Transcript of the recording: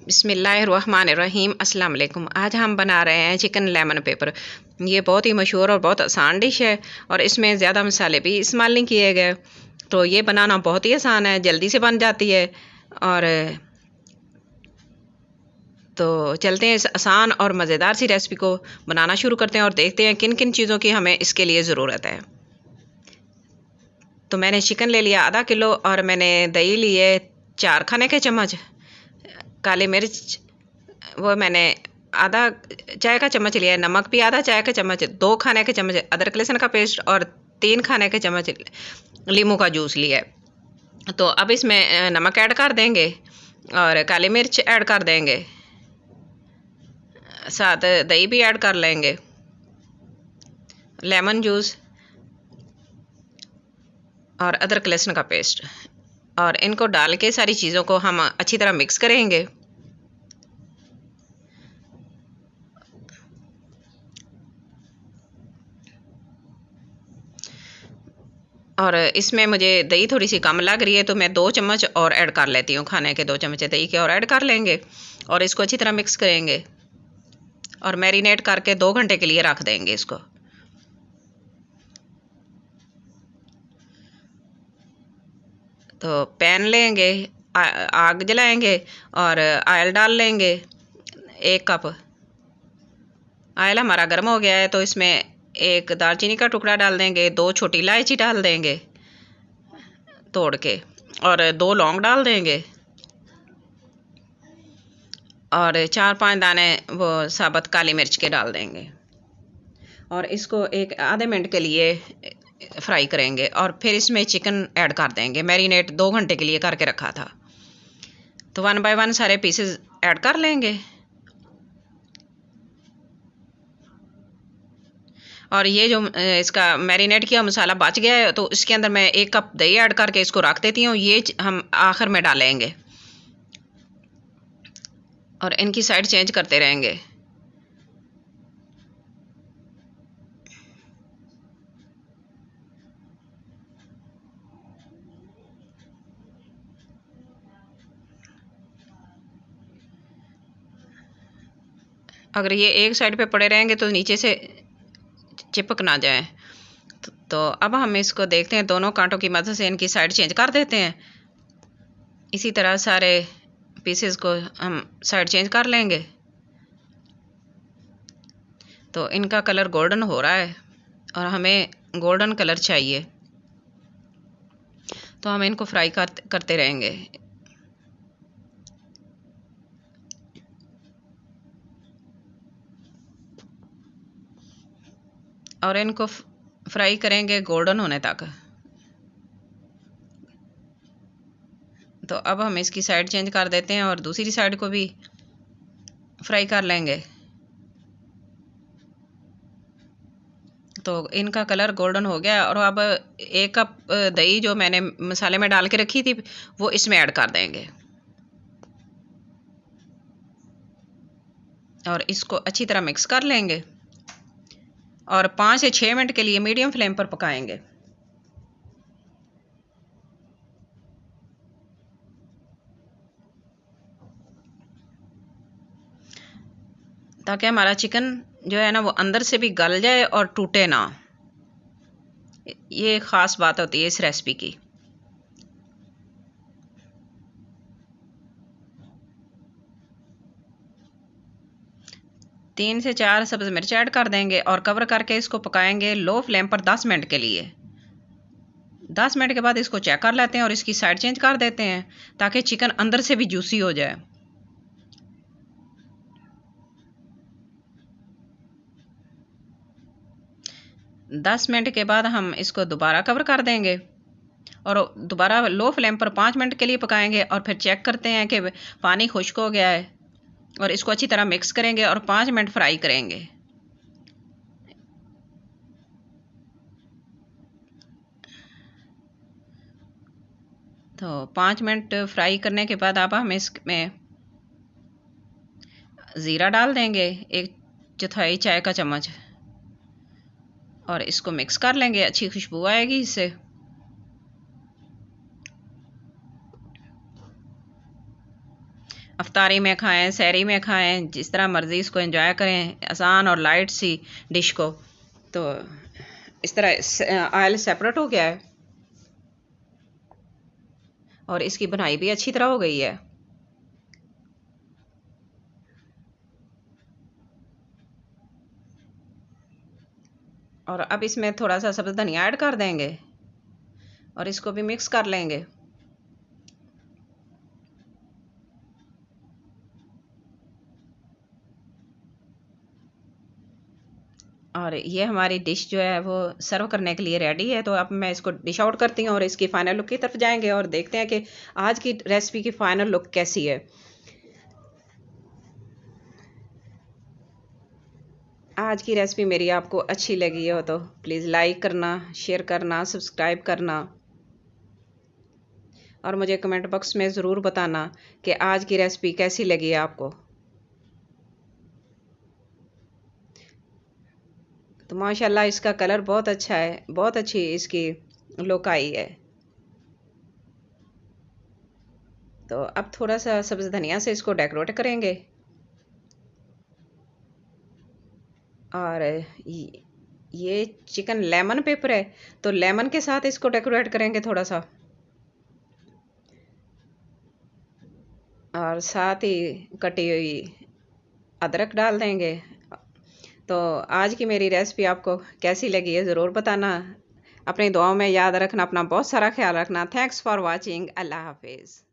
बिस्मिल्लाहिर्रहमानिर्रहीम अस्सलाम वालेकुम। आज हम बना रहे हैं चिकन लेमन पेपर। ये बहुत ही मशहूर और बहुत आसान डिश है और इसमें ज़्यादा मसाले भी इस्तेमाल नहीं किए गए, तो ये बनाना बहुत ही आसान है, जल्दी से बन जाती है। और तो चलते हैं इस आसान और मज़ेदार सी रेसिपी को बनाना शुरू करते हैं और देखते हैं किन किन चीज़ों की हमें इसके लिए ज़रूरत है। तो मैंने चिकन ले लिया आधा किलो और मैंने दही लिए 4 खाने के चम्मच, काली मिर्च वो मैंने आधा चाय का चम्मच लिया है, नमक भी आधा चाय का चम्मच, 2 खाने के चम्मच अदरक लहसुन का पेस्ट और 3 खाने के चम्मच नींबू का जूस लिया है। तो अब इसमें नमक ऐड कर देंगे और काली मिर्च ऐड कर देंगे, साथ दही भी ऐड कर लेंगे, लेमन जूस और अदरक लहसुन का पेस्ट, और इनको डाल के सारी चीज़ों को हम अच्छी तरह मिक्स करेंगे। और इसमें मुझे दही थोड़ी सी कम लग रही है तो मैं 2 चम्मच और ऐड कर लेती हूँ, खाने के 2 चम्मच दही के और ऐड कर लेंगे और इसको अच्छी तरह मिक्स करेंगे और मैरिनेट करके 2 घंटे के लिए रख देंगे इसको। तो पैन लेंगे, आग जलाएंगे और ऑयल डाल लेंगे। 1 कप ऑयल हमारा गर्म हो गया है तो इसमें 1 दालचीनी का टुकड़ा डाल देंगे, 2 छोटी इलायची डाल देंगे तोड़ के और 2 लौंग डाल देंगे और 4-5 दाने वो साबुत काली मिर्च के डाल देंगे और इसको एक आधे मिनट के लिए फ्राई करेंगे और फिर इसमें चिकन ऐड कर देंगे। मैरिनेट 2 घंटे के लिए करके रखा था, तो 1 बाय 1 सारे पीसेस ऐड कर लेंगे। और ये जो इसका मैरिनेट किया मसाला बच गया है तो इसके अंदर मैं 1 कप दही ऐड करके इसको रख देती हूँ। ये हम आखिर में डालेंगे और इनकी साइड चेंज करते रहेंगे। अगर ये एक साइड पे पड़े रहेंगे तो नीचे से चिपक ना जाए। तो अब हम इसको देखते हैं, दोनों कांटों की मदद से इनकी साइड चेंज कर देते हैं। इसी तरह सारे पीसेस को हम साइड चेंज कर लेंगे। तो इनका कलर गोल्डन हो रहा है और हमें गोल्डन कलर चाहिए, तो हम इनको फ्राई करते रहेंगे। और इनको फ्राई करेंगे गोल्डन होने तक। तो अब हम इसकी साइड चेंज कर देते हैं और दूसरी साइड को भी फ्राई कर लेंगे। तो इनका कलर गोल्डन हो गया और अब 1 कप दही जो मैंने मसाले में डाल के रखी थी वो इसमें ऐड कर देंगे और इसको अच्छी तरह मिक्स कर लेंगे और 5 से 6 मिनट के लिए मीडियम फ्लेम पर पकाएंगे। ताकि हमारा चिकन जो है ना वो अंदर से भी गल जाए और टूटे ना। ये ख़ास बात होती है इस रेसिपी की। तीन से 4 सब्ज़ मिर्च ऐड कर देंगे और कवर करके इसको पकाएंगे लो फ्लेम पर 10 मिनट के लिए। 10 मिनट के बाद इसको चेक कर लेते हैं और इसकी साइड चेंज कर देते हैं ताकि चिकन अंदर से भी जूसी हो जाए। दस मिनट के बाद हम इसको दोबारा कवर कर देंगे और दोबारा लो फ्लेम पर 5 मिनट के लिए पकाएंगे और फिर चेक करते हैं कि पानी खुश्क हो गया है और इसको अच्छी तरह मिक्स करेंगे और 5 मिनट फ्राई करेंगे। तो 5 मिनट फ्राई करने के बाद अब हम इसमें ज़ीरा डाल देंगे 1/4 चाय का चम्मच और इसको मिक्स कर लेंगे, अच्छी खुशबू आएगी इससे। अफ्तारी में खाएं, सहरी में खाएं, जिस तरह मर्ज़ी इसको एंजॉय करें, आसान और लाइट सी डिश को। तो इस तरह ऑयल सेपरेट हो गया है और इसकी बनाई भी अच्छी तरह हो गई है। और अब इसमें थोड़ा सा सब्ज़ धनिया ऐड कर देंगे और इसको भी मिक्स कर लेंगे। और ये हमारी डिश जो है वो सर्व करने के लिए रेडी है। तो अब मैं इसको डिश आउट करती हूँ और इसकी फ़ाइनल लुक की तरफ जाएंगे और देखते हैं कि आज की रेसिपी की फ़ाइनल लुक कैसी है। आज की रेसिपी मेरी आपको अच्छी लगी हो तो प्लीज़ लाइक करना, शेयर करना, सब्सक्राइब करना और मुझे कमेंट बॉक्स में ज़रूर बताना कि आज की रेसिपी कैसी लगी है आपको। तो माशाल्लाह इसका कलर बहुत अच्छा है, बहुत अच्छी इसकी लुक आई है। तो अब थोड़ा सा सब्ज़ धनिया से इसको डेकोरेट करेंगे और ये चिकन लेमन पेपर है तो लेमन के साथ इसको डेकोरेट करेंगे थोड़ा सा, और साथ ही कटी हुई अदरक डाल देंगे। तो आज की मेरी रेसिपी आपको कैसी लगी है ज़रूर बताना। अपनी दुआओं में याद रखना, अपना बहुत सारा ख्याल रखना। Thanks for watching. अल्लाह हाफिज़।